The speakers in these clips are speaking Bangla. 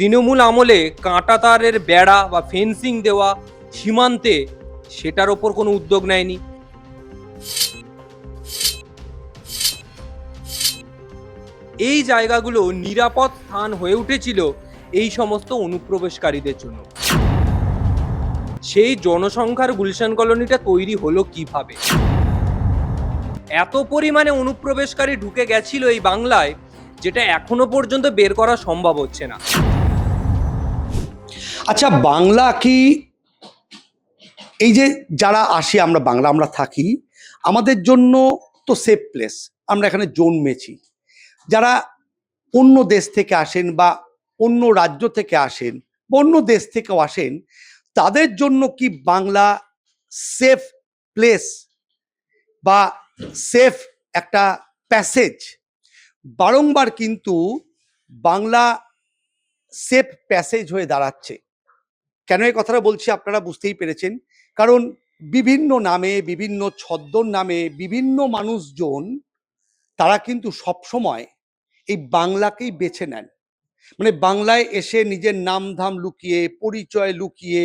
তৃণমূল আমলে কাঁটাতারের বেড়া বা ফেন্সিং দেওয়া সীমান্তে, সেটার ওপর কোনো উদ্যোগ নেয়নি। এই জায়গাগুলো নিরাপদ স্থান হয়ে উঠেছিল এই সমস্ত অনুপ্রবেশকারীদের জন্য। সেই জনসংখ্যার গুলশান কলোনিটা তৈরি হলো কিভাবে? এত পরিমাণে অনুপ্রবেশকারী ঢুকে গেছিল এই বাংলায়, যেটা এখনো পর্যন্ত বের করা সম্ভব হচ্ছে না। আচ্ছা, বাংলা কি এই যে যারা আসি আমরা থাকি, আমাদের জন্য তো সেফ প্লেস, আমরা এখানে জন্মেছি। যারা অন্য দেশ থেকে আসেন বা অন্য রাজ্য থেকে আসেন বা অন্য দেশ থেকেও আসেন, তাদের জন্য কি বাংলা সেফ প্লেস বা সেফ একটা প্যাসেজ? বারংবার কিন্তু বাংলা সেফ প্যাসেজ হয়ে দাঁড়াচ্ছে। কেন এই কথাটা বলছি আপনারা বুঝতেই পেরেছেন। কারণ বিভিন্ন নামে, বিভিন্ন ছদ্মর নামে বিভিন্ন মানুষজন তারা কিন্তু সবসময় এই বাংলাকেই বেছে নেন। মানে বাংলায় এসে নিজের নাম ধাম লুকিয়ে, পরিচয় লুকিয়ে,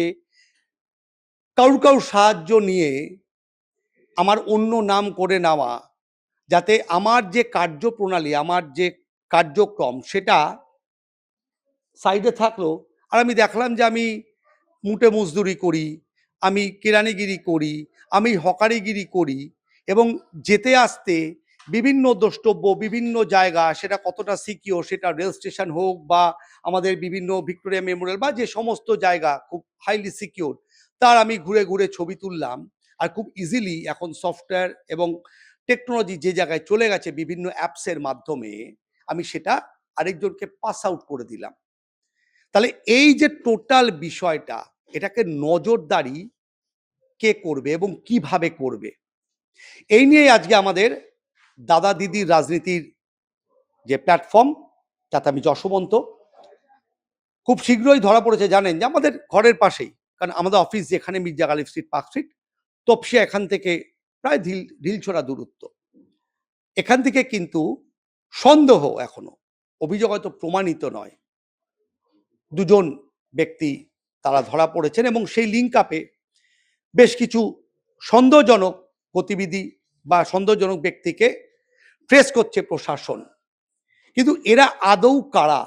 কারুর সাহায্য নিয়ে আমার অন্য নাম করে নেওয়া, যাতে আমার যে কার্যপ্রণালী, আমার যে কার্যক্রম সেটা সাইডে থাকলো, আর আমি দেখলাম যে আমি মুটে মজদুরি করি, আমি কেরানিগিরি করি, আমি হকারিগিরি করি, এবং যেতে আসতে বিভিন্ন দ্রষ্টব্য, বিভিন্ন জায়গা, সেটা কতটা সিকিওর, সেটা রেল স্টেশন হোক বা আমাদের বিভিন্ন ভিক্টোরিয়া মেমোরিয়াল বা যে সমস্ত জায়গা খুব হাইলি সিকিওর, তার আমি ঘুরে ঘুরে ছবি তুললাম। আর খুব ইজিলি এখন সফটওয়্যার এবং টেকনোলজি যে জায়গায় চলে গেছে, বিভিন্ন অ্যাপসের মাধ্যমে আমি সেটা আরেকজনকে পাস আউট করে দিলাম। তাহলে এই যে টোটাল বিষয়টা, এটাকে নজরদারি কে করবে এবং কিভাবে করবে, এই নিয়ে আজকে আমাদের দাদা দিদির রাজনীতির যে প্ল্যাটফর্ম, তাতে আমি যশবন্ত। খুব শীঘ্রই ধরা পড়েছে, জানেন যে আমাদের ঘরের পাশেই, কারণ আমাদের অফিস যেখানে Mirza Ghalib street, park street, Topsia এখান থেকে প্রায় ঢিলছোড়া দূরত্ব। এখান থেকে কিন্তু সন্দেহ, এখনো অভিযোগ হয়তো প্রমাণিত নয়, দুজন ব্যক্তি তারা ধরা পড়েছেন এবং সেই লিঙ্ক আপে বেশ কিছু সন্দেহজনক গতিবিধি বা সন্দেহজনক ব্যক্তিকে ট্রেস করছে প্রশাসন। কিন্তু এরা আদৌ কারা?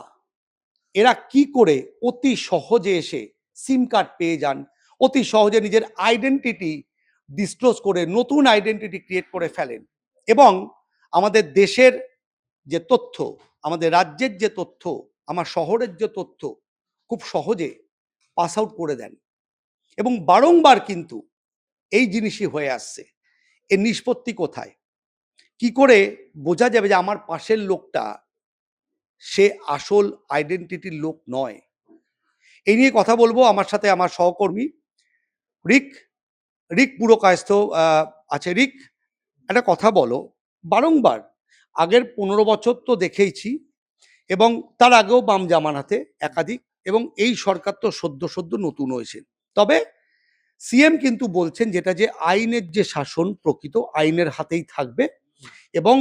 এরা কি করে অতি সহজে এসে সিম কার্ড পেয়ে যান, অতি সহজে নিজের আইডেন্টিটি ডিসক্লোজ করে নতুন আইডেন্টিটি ক্রিয়েট করে ফেলেন, এবং আমাদের দেশের যে তথ্য, আমাদের রাজ্যের যে তথ্য, আমার শহরের যে তথ্য খুব সহজে পাস আউট করে দেন। এবং বারংবার কিন্তু এই জিনিসই হয়ে আসছে। এর নিষ্পত্তি কোথায়? কি করে বোঝা যাবে যে আমার পাশের লোকটা সে আসল আইডেন্টিটির লোক নয়? এই নিয়ে কথা বলবো। আমার সাথে আমার সহকর্মী রিক, পুরকায়স্থ আছে। রিক, একটা কথা বলো। বারংবার আগের 15 বছর তো দেখেইছি, এবং তার আগেও বাম জামানাতে একাধিক, এবং এই সরকার তো সদ্য নতুন হয়েছে। তবে সিএম কিন্তু বলছেন যেটা, যে আইনের যে শাসন, প্রকৃত আইনের হাতেই থাকবে, এবং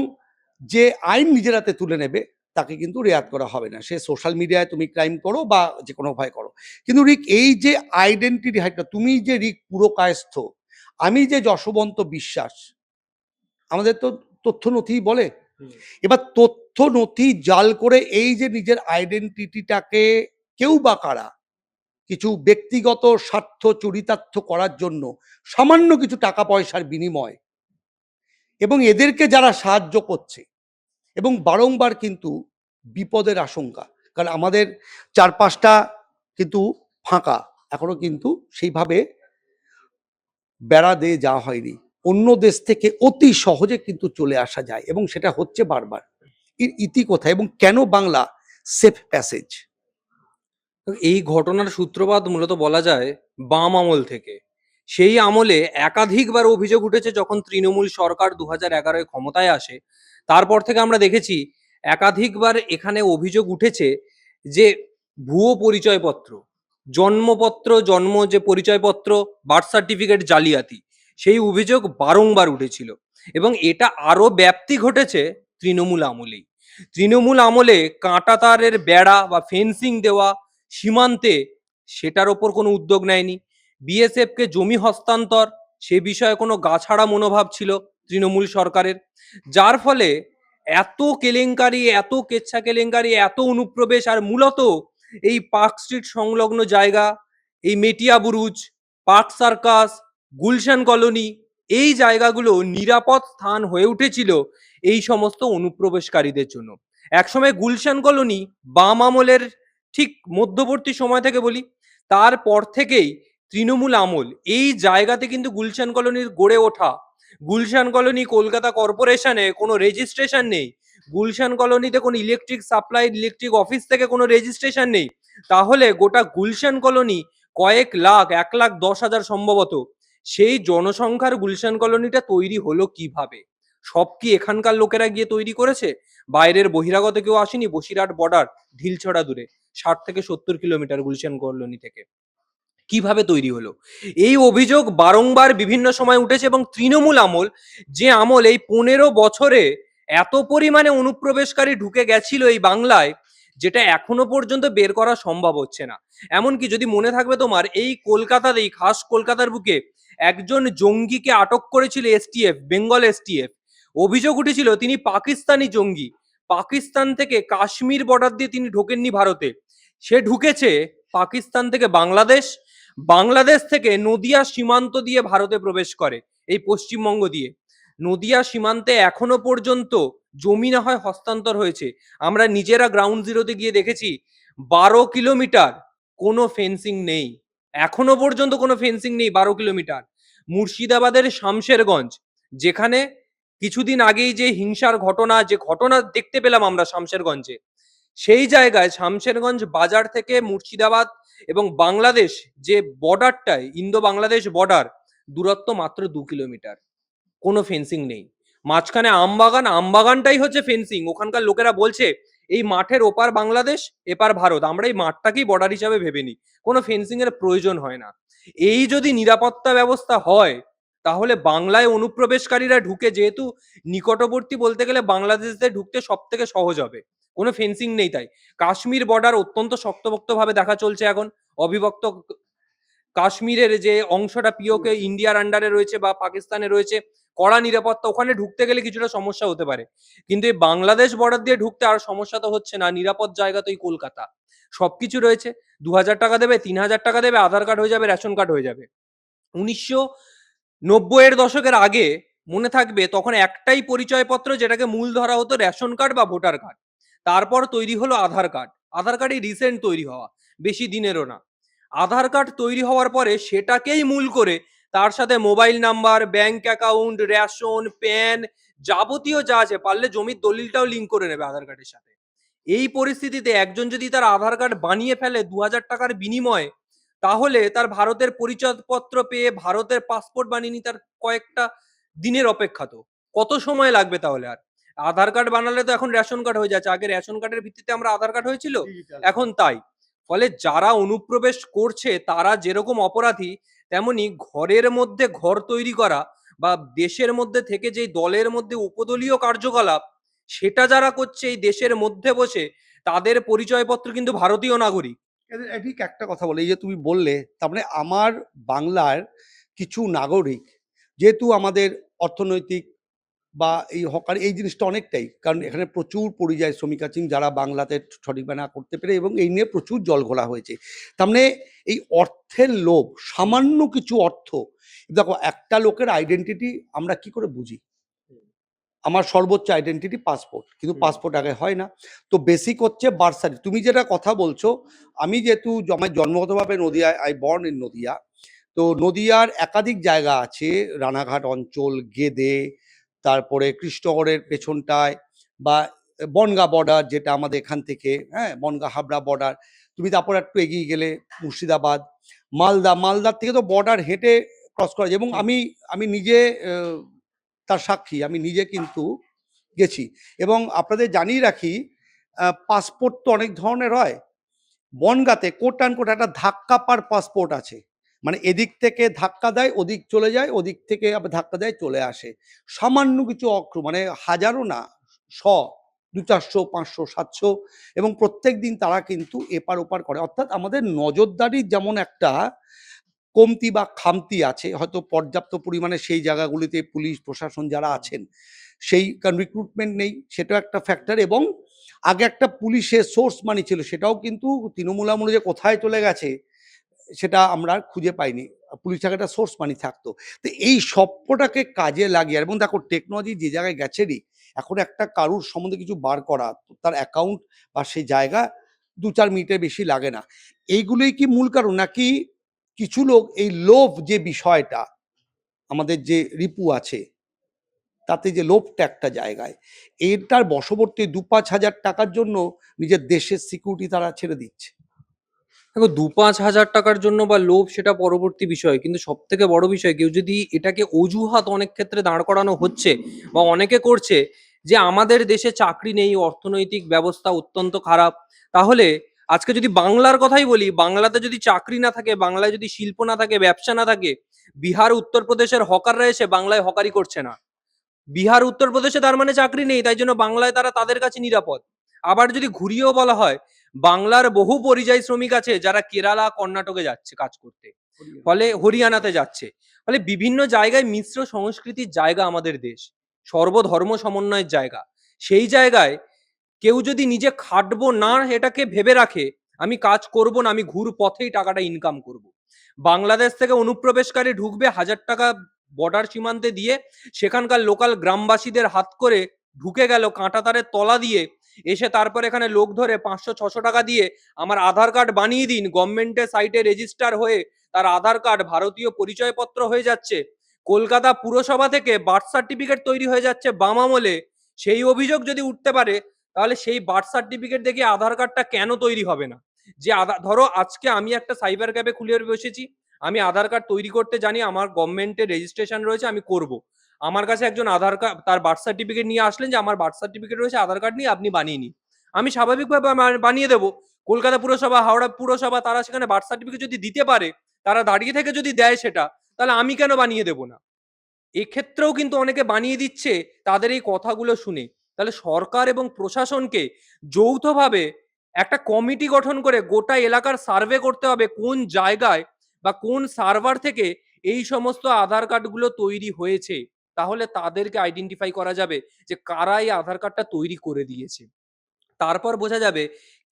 যে আইন নিজের হাতে তুলে নেবে তাকে কিন্তু রেয়াত করা হবে না। সে সোশ্যাল মিডিয়ায় তুমি ক্রাইম করো বা যে কোনো ভয় করো। কিন্তু রিক, এই যে আইডেন্টিটি হাইটটা, তুমি যে রিক পুরকায়স্থ, আমি যে যশবন্ত বিশ্বাস, আমাদের তো তথ্য নথি বলে। এবার তথ্য নথি জাল করে এই যে নিজের আইডেন্টিটিটাকে কেউ বা কারা কিছু ব্যক্তিগত স্বার্থ চরিতার্থ করার জন্য সামান্য কিছু টাকা পয়সার বিনিময়, এবং এদেরকে যারা সাহায্য করছে, এবং বারংবার কিন্তু বিপদের আশঙ্কা, কারণ আমাদের চারপাশটা কিন্তু ফাঁকা, এখনো কিন্তু সেইভাবে বেড়া দিয়ে যাওয়া হয়নি। অন্য দেশ থেকে অতি সহজে কিন্তু চলে আসা যায়, এবং সেটা হচ্ছে বারবার। এর ইতি কোথায় এবং কেন বাংলা সেফ প্যাসেজ? এই ঘটনার সূত্রপাত মূলত বলা যায় বাম আমল থেকে। সেই আমলে একাধিকবার অভিযোগ উঠেছে, যখন তৃণমূল সরকার 2011 ক্ষমতায় আসে, তারপর থেকে আমরা দেখেছি একাধিকবার এখানে অভিযোগ উঠেছে যে ভুয়ো পরিচয়পত্র, জন্মপত্র, জন্ম যে পরিচয়পত্র, বার্থ সার্টিফিকেট জালিয়াতি, সেই অভিযোগ বারংবার উঠেছিল। এবং এটা আরো ব্যাপ্তি ঘটেছে তৃণমূল আমলেই। তৃণমূল আমলে কাঁটাতারের বেড়া বা ফেন্সিং দেওয়া সীমান্তে, সেটার ওপর কোনো উদ্যোগ নেয়নি। বিএসএফকে জমি হস্তান্তর, সে বিষয়ে কোনো গাছাড়া মনোভাব ছিল তৃণমূল সরকারের। যার ফলে এত কেলেঙ্কারি, এত কেচ্ছা কেলেঙ্কারি, এত অনুপ্রবেশ, আর মূলত এই পার্ক স্ট্রিট সংলগ্ন জায়গা, এই Metiabruz, Park Circus, Gulshan Colony, এই জায়গাগুলো নিরাপদ স্থান হয়ে উঠেছিল এই সমস্ত অনুপ্রবেশকারীদের জন্য। একসময় গুলশান কলোনি বাম আমলের ঠিক মধ্যবর্তী সময় থেকে বলি, তারপর থেকেই তৃণমূল আমল এই জায়গাতে কিন্তু গুলশান কলোনির গড়ে ওঠা। গুলশান কলোনি কলকাতা কর্পোরেশনে কোনো রেজিস্ট্রেশন নেই, গুলশান কলোনিতে কোনো ইলেকট্রিক সাপ্লাই, ইলেকট্রিক অফিস থেকে কোনো রেজিস্ট্রেশন নেই। তাহলে গোটা গুলশান কলোনি কয়েক লাখ, 1,10,000 সম্ভবত, সেই জনসংখ্যার গুলশান কলোনিটা তৈরি হলো কিভাবে? সব কি এখানকার লোকেরা গিয়ে তৈরি করেছে? বাইরের বহিরাগত কেউ আসেনি। বসিরহাট বর্ডার ঢিলছড়া দূরে, 60 থেকে 70 কিলোমিটার গুলশান কলোনি থেকে। কিভাবে তৈরি হলো? এই অভিযোগ বারংবার বিভিন্ন সময় উঠেছে, এবং তৃণমূল আমল, যে আমল এই 15 বছরে এত পরিমাণে অনুপ্রবেশকারী ঢুকে গেছিল এই বাংলায়, যেটা এখনো পর্যন্ত বের করা সম্ভব হচ্ছে না। এমনকি যদি মনে থাকবে তোমার, এই কলকাতাতেই, খাস কলকাতার বুকে, একজন জঙ্গিকে আটক করেছিল এসটিএফ, বেঙ্গল এসটিএফ। অভিযোগ উঠেছিল তিনি পাকিস্তানি জঙ্গি। পাকিস্তান থেকে কাশ্মীর বর্ডার দিয়ে তিনি ঢোকেননি ভারতে, সে ঢুকেছে পাকিস্তান থেকে বাংলাদেশ, বাংলাদেশ থেকে নদিয়া সীমান্ত দিয়ে ভারতে প্রবেশ করে, এই পশ্চিমবঙ্গ দিয়ে। নদিয়া সীমান্তে এখনো পর্যন্ত জমি না হয় হস্তান্তর হয়েছে, আমরা নিজেরা গ্রাউন্ড জিরোতে গিয়ে দেখেছি, 12 কিলোমিটার কোনো ফেন্সিং নেই, এখনো পর্যন্ত কোনো ফেন্সিং নেই 12 কিলোমিটার। মুর্শিদাবাদের শামশেরগঞ্জ, যেখানে কিছুদিন আগেই যে হিংসার ঘটনা, যে ঘটনা দেখতে পেলাম আমরা শামশেরগঞ্জে, সেই জায়গায় শামশেরগঞ্জ বাজার থেকে মুর্শিদাবাদ এবং বাংলাদেশ যে বর্ডারটায়, ইন্দো বাংলাদেশ বর্ডার, দূরত্ব মাত্র 2 কিলোমিটার, কোনো ফেন্সিং নেই। মাঝখানে আমবাগান, আমবাগানটাই হচ্ছে ফেন্সিং। ওখানকার লোকেরা বলছে এই মাঠের ওপার বাংলাদেশ, এপার ভারত, আমরা এই মাঠটাকেই বর্ডার হিসাবে ভেবে নিই, কোনো ফেন্সিং এর প্রয়োজন হয় না। এই যদি নিরাপত্তা ব্যবস্থা হয়, তাহলে বাংলায় অনুপ্রবেশকারীরা ঢুকে, যেহেতু নিকটবর্তী বলতে গেলে বাংলাদেশে ঢুকতে সব থেকে সহজ হবে, কোনো ফেন্সিং নেই তাই। কাশ্মীর বর্ডার অত্যন্ত শক্তপোক্ত ভাবে দেখা চলছে এখন। অবিভক্ত কাশ্মীরের যে অংশটা পিওকে ইন্ডিয়ার আন্ডারে রয়েছে বা পাকিস্তানে রয়েছে, কড়া নিরাপত্তা, ওখানে ঢুকতে গেলে কিছুটা সমস্যা হতে পারে। কিন্তু এই বাংলাদেশ বর্ডার দিয়ে ঢুকতে আর সমস্যা তো হচ্ছে না, নিরাপদ জায়গা তো এই কলকাতা, সবকিছু রয়েছে। 2,000 টাকা দেবে, 3,000 টাকা দেবে, আধার কার্ড হয়ে যাবে, রেশন কার্ড হয়ে যাবে। 1990-এর দশকের আগে মনে থাকবে, তখন একটাই পরিচয়পত্র যেটাকে মূল ধরা হতো, রেশন কার্ড বা ভোটার কার্ড। তারপর তৈরি হলো আধার কার্ড। আধার কার্ড এই রিসেন্ট তৈরি হওয়া, বেশি দিনেরও না। আধার কার্ড তৈরি হওয়ার পরে সেটাকেই মূল করে তার সাথে mobile number, bank account, ration, pan, যাবতীয় যা আছে, পারলে জমির দলিলটাও লিঙ্ক করে নেবে আধার কার্ডের সাথে। এই পরিস্থিতিতে একজন যদি তার আধার কার্ড বানিয়ে ফেলে 2,000 টাকার বিনিময়ে, তাহলে তার ভারতের পরিচয়পত্র পেয়ে ভারতের পাসপোর্ট বানিয়ে নিতে তার কয়েকটা দিনের অপেক্ষা। তো কত সময় লাগবে তাহলে? আর আধার কার্ড বানালে তো এখন রেশন কার্ড হয়ে যাচ্ছে, আগে রেশন কার্ডের ভিত্তিতে আমরা আধার কার্ড হয়েছিল, এখন তাই। ফলে যারা অনুপ্রবেশ করছে তারা যেরকম অপরাধী, তেমনি ঘরের মধ্যে ঘর তৈরি করা বা দেশের মধ্যে থেকে যে দলের মধ্যে উপদলীয় কার্যকলাপ, সেটা যারা করছে এই দেশের মধ্যে বসে, তাদের পরিচয়পত্র কিন্তু ভারতীয় নাগরিক। ঠিক একটা কথা বলে, এই যে তুমি বললে, তার মানে আমার বাংলার কিছু নাগরিক, যেহেতু আমাদের অর্থনৈতিক বা এই হকার এই জিনিসটা অনেকটাই, কারণ এখানে প্রচুর পরিযায়ী শ্রমিক আছেন যারা বাংলাতে সঠিকভাবে না করতে পেরে, এবং এই নিয়ে প্রচুর জল ঘোলা হয়েছে। তার মানে এই অর্থের লোভ, সামান্য কিছু অর্থ, দেখো একটা লোকের আইডেন্টিটি আমরা কি করে বুঝি? আমার সর্বোচ্চ আইডেন্টিটি পাসপোর্ট, কিন্তু পাসপোর্ট আগে হয় না। তো বেসিক হচ্ছে বার্থ সার্টিফিকেট। তুমি যেটা কথা বলছো, আমি যেহেতু আমার জন্মগতভাবে নদিয়ায়, আই বর্ন ইন নদিয়া, তো নদিয়ার একাধিক জায়গা আছে, রানাঘাট অঞ্চল, গেদে, তারপরে কৃষ্ণগড়ের পেছনটায়, বা বনগা বর্ডার যেটা আমাদের এখান থেকে, হ্যাঁ, বনগা হাবড়া বর্ডার। তুমি তারপর একটু এগিয়ে গেলে মুর্শিদাবাদ, মালদা, মালদার থেকে তো বর্ডার হেঁটে ক্রস করা যায়। এবং আমি আমি নিজে তার সাক্ষী, আমি নিজে কিন্তু গেছি। এবং আপনাদের জানিয়ে রাখি, পাসপোর্ট তো অনেক ধরনের হয়। বনগাঁতে কোট অ্যান্ড কোট একটা ধাক্কা পার পাসপোর্ট আছে, মানে এদিক থেকে ধাক্কা দেয় ওদিক চলে যায়, ওদিক থেকে আবার ধাক্কা দেয় চলে আসে। সামান্য কিছু অক্ষর, মানে হাজারও না, 100 200, 500, 700, এবং প্রত্যেক দিন তারা কিন্তু এপার ওপার করে। অর্থাৎ আমাদের নজরদারির যেমন একটা কমতি বা খামতি আছে, হয়তো পর্যাপ্ত পরিমাণে সেই জায়গাগুলিতে পুলিশ প্রশাসন যারা আছেন সেই রিক্রুটমেন্ট নেই, সেটাও একটা ফ্যাক্টর। এবং আগে একটা পুলিশের সোর্স মানি ছিল, সেটাও কিন্তু তৃণমূল আমলে যে কোথায় চলে গেছে সেটা আমরা আর খুঁজে পাইনি। পুলিশ থেকে একটা সোর্স মানি থাকতো। তো এই সবকটাকে কাজে লাগিয়ে, এবং দেখো টেকনোলজি যে জায়গায় গেছেরই, এখন একটা কারুর সম্বন্ধে কিছু বার করা, তার অ্যাকাউন্ট বা সেই জায়গা 2-4 মিনিটের বেশি লাগে না। এইগুলোই কি মূল কারণ, নাকি কিছু লোক এই লোভ যে বিষয়টা আমাদের যে রিপু আছে তাতে যে লোভটা একটা জায়গায়, এটার বশবর্তী 2-5 হাজার টাকার জন্য নিজের দেশের সিকিউরিটি তারা ছেড়ে দিচ্ছে? দেখো, 2-5 হাজার টাকার জন্য বা লোভ সেটা পরবর্তী বিষয়, কিন্তু সব থেকে বড় বিষয় কেউ যদি এটাকে অজুহাত অনেক ক্ষেত্রে দাঁড় করানো হচ্ছে বা অনেকে করছে যে আমাদের দেশে চাকরি নেই, অর্থনৈতিক ব্যবস্থা অত্যন্ত খারাপ, তাহলে আজকে যদি বাংলার কথাই বলি, বাংলাতে যদি চাকরি না থাকে, বাংলায় যদি শিল্প না থাকে, ব্যবসা না থাকে, বিহার উত্তরপ্রদেশের হকাররা এসে বাংলায় হকারি করছে না। বিহার উত্তরপ্রদেশে তার মানে চাকরি নেই, তাই জন্য বাংলায় তারা তাদের কাছে নিরাপদ। আবার যদি ঘুরিয়েও বলা হয়, বাংলার বহু পরিযায়ী শ্রমিক আছে যারা কেরালা কর্ণাটকে যাচ্ছে কাজ করতে, ফলে হরিয়ানাতে যাচ্ছে। ফলে বিভিন্ন জায়গায় মিশ্র সংস্কৃতির জায়গা আমাদের দেশ, সর্বধর্ম সমন্বয়ের জায়গা। সেই জায়গায় কেউ যদি নিজে খাটবো না এটাকে ভেবে রাখে, আমি কাজ করব না, আমি ঘুর পথেই টাকাটা ইনকাম করব, বাংলাদেশ থেকে অনুপ্রবেশকারী ঢুকবে 1000 টাকা বর্ডার সীমান্তে দিয়ে, সেখানকার লোকাল গ্রামবাসীদের হাত করে ঢুকে গেল কাঁটাতারের তলা দিয়ে, এসে তারপর এখানে লোক ধরে 500-600 টাকা দিয়ে আমার আধার কার্ড বানিয়ে দিন, গভর্নমেন্টের সাইটে রেজিস্টার হয়ে তার আধার কার্ড ভারতীয় পরিচয়পত্র হয়ে যাচ্ছে। কলকাতা পুরসভা থেকে বার্থ সার্টিফিকেট তৈরি হয়ে যাচ্ছে বাম আমলে। সেই অভিযোগ যদি উঠতে পারে, তাহলে সেই বার্থ সার্টিফিকেট দেখে আধার কার্ডটা কেন তৈরি হবে না? যে ধরো আজকে আমি একটা সাইবার ক্যাফে খুলে বসেছি, আমি আধার কার্ড তৈরি করতে জানি, আমার গভর্নমেন্টের রেজিস্ট্রেশন রয়েছে, আমি করব। আমার কাছে একজন আধার কার্ড তার বার্থ সার্টিফিকেট নিয়ে আসলেন যে আমার বার্থ সার্টিফিকেট রয়েছে, আধার কার্ড নিয়ে আপনি বানিয়ে নিন, আমি স্বাভাবিকভাবে বানিয়ে দেবো। কলকাতা পুরসভা, হাওড়া পুরসভা, তারা সেখানে বার্থ সার্টিফিকেট যদি দিতে পারে, তারা দাঁড়িয়ে থেকে যদি দেয় সেটা, তাহলে আমি কেন বানিয়ে দেবো না? এক্ষেত্রেও কিন্তু অনেকে বানিয়ে দিচ্ছে তাদের এই কথাগুলো শুনে। তাহলে সরকার এবং প্রশাসনকে যৌথভাবে একটা কমিটি গঠন করে গোটা এলাকার সার্ভে করতে হবে, কোন জায়গায় বা কোন সার্ভার থেকে এই সমস্ত আধার কার্ডগুলো তৈরি হয়েছে। তাহলে তাদেরকে আইডেন্টিফাই করা যাবে যে কারা এই আধার কার্ডটা তৈরি করে দিয়েছে। তারপর বোঝা যাবে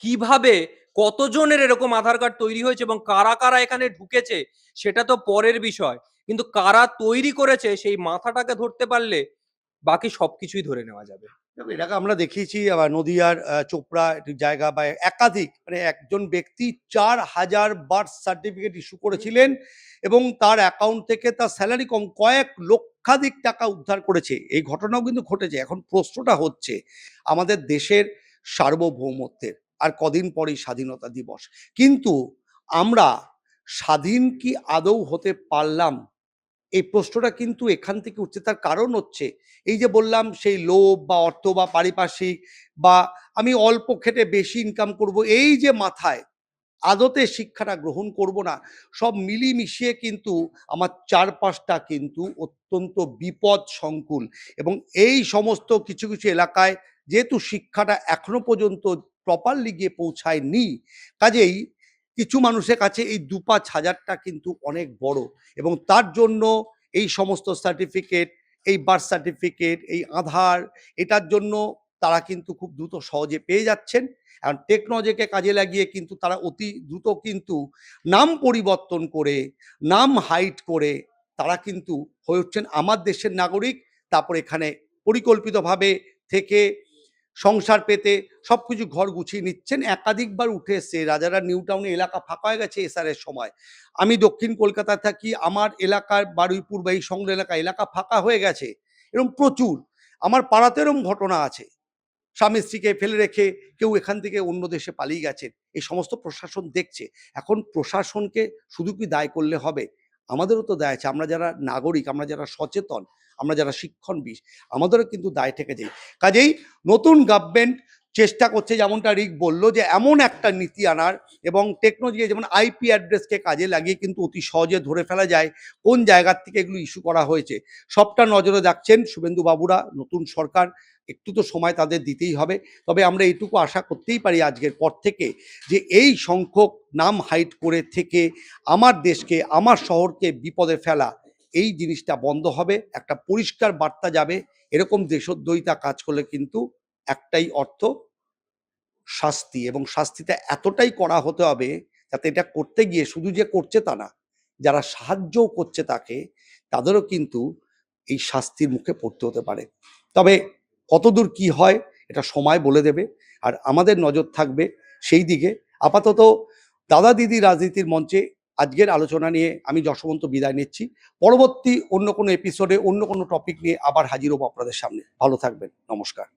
কিভাবে, কতজনের এরকম আধার কার্ড তৈরি হয়েছে এবং কারা কারা এখানে ঢুকেছে, সেটা তো পরের বিষয়। কিন্তু কারা তৈরি করেছে সেই মাথাটাকে ধরতে পারলে বাকি সবকিছুই ধরে নেওয়া যাবে। দেখো, এটাকে আমরা দেখিয়েছি আবার নদিয়ার চোপড়া একটি জায়গা বা একাধিক, মানে একজন ব্যক্তি 4000 বার্থ সার্টিফিকেট ইস্যু করেছিলেন এবং তার অ্যাকাউন্ট থেকে তার স্যালারি কম কয়েক লক্ষাধিক টাকা উদ্ধার করেছে। এই ঘটনাও কিন্তু ঘটেছে। এখন প্রশ্নটা হচ্ছে আমাদের দেশের সার্বভৌমত্বের, আর কদিন পরেই স্বাধীনতা দিবস, কিন্তু আমরা স্বাধীন কি আদৌ হতে পারলাম? এই প্রশ্নটা কিন্তু এখান থেকে উঠছে। তার কারণ হচ্ছে এই যে বললাম, সেই লোভ বা অর্থ বা পারিপার্শ্বিক, বা আমি অল্প খেটে বেশি ইনকাম করব, এই যে মাথায় আদতে শিক্ষাটা গ্রহণ করব না, সব মিলিয়ে কিন্তু আমার চারপাশটা কিন্তু অত্যন্ত বিপদ সংকুল। এবং এই সমস্ত কিছু কিছু এলাকায় যেহেতু শিক্ষাটা এখনো পর্যন্ত প্রপারলি গিয়ে পৌঁছায়নি, কাজেই কিছু মানুষের কাছে এই 2-5 হাজারটা কিন্তু অনেক বড়, এবং তার জন্য এই সমস্ত সার্টিফিকেট, এই বার্থ সার্টিফিকেট, এই আধার, এটার জন্য তারা কিন্তু খুব দ্রুত সহজে পেয়ে যাচ্ছেন। এখন টেকনোলজিকে কাজে লাগিয়ে কিন্তু তারা অতি দ্রুত কিন্তু নাম পরিবর্তন করে, নাম হাইড করে তারা কিন্তু হয়ে উঠছেন আমার দেশের নাগরিক। তারপর এখানে পরিকল্পিতভাবে থেকে সংসার পেতে সবকিছু ঘর গুছিয়ে নিচ্ছেন। একাধিকবার উঠে এসছে, রাজারা নিউ টাউনে এলাকা ফাঁকা হয়ে গেছে এসআরের সময়। আমি দক্ষিণ কলকাতায় থাকি, আমার এলাকার বারুইপুর বা এই সংলগ্ন এলাকা ফাঁকা হয়ে গেছে, এরকম প্রচুর। আমার পাড়াতে এরকম ঘটনা আছে, স্বামী স্ত্রীকে ফেলে রেখে কেউ এখান থেকে অন্য দেশে পালিয়ে গেছেন। এই সমস্ত প্রশাসন দেখছে। এখন প্রশাসনকে শুধু কি দায় করলে হবে? আমাদেরও তো দায় আছে। আমরা যারা নাগরিক, আমরা যারা সচেতন, আমরা যারা শিক্ষণবিদ, আমাদেরও কিন্তু দায় থেকে যায়। কাজেই নতুন গভর্নমেন্ট চেষ্টা করছে, যেমনটা রিক বললো, যে এমন একটা নীতি আনার এবং টেকনোলজি, যেমন আইপি অ্যাড্রেসকে কাজে লাগিয়ে কিন্তু অতি সহজে ধরে ফেলা যায় কোন জায়গার থেকে এগুলো ইস্যু করা হয়েছে। সবটা নজরে রাখছেন শুভেন্দু বাবুরা, নতুন সরকার, একটু তো সময় তাদের দিতেই হবে। তবে আমরা এইটুকু আশা করতেই পারি আজকের পর থেকে যে এই সংখ্যক নাম হাইড করে থেকে আমার দেশকে, আমার শহরকে বিপদে ফেলা, এই জিনিসটা বন্ধ হবে, একটা পরিষ্কার বার্তা যাবে। এরকম দেশদ্রোহিতা কাজ করলে কিন্তু একটাই অর্থ, শাস্তি, এবং শাস্তিটা এতটাই কড়া হতে হবে যাতে এটা করতে গিয়ে শুধু যে করছে তা না, যারা সাহায্যও করছে তাকে, তাদেরও কিন্তু এই শাস্তির মুখে পড়তে হতে পারে। তবে কতদূর কি হয় এটা সময় বলে দেবে, আর আমাদের নজর থাকবে সেই দিকে। আপাতত দাদা দিদি রাজনীতির মঞ্চে আজকের আলোচনা নিয়ে আমি যশবন্ত বিদায় নিচ্ছি। পরবর্তী অন্য কোনো এপিসোডে অন্য কোনো টপিক নিয়ে আবার হাজির হবো আপনাদের সামনে। ভালো থাকবেন, নমস্কার।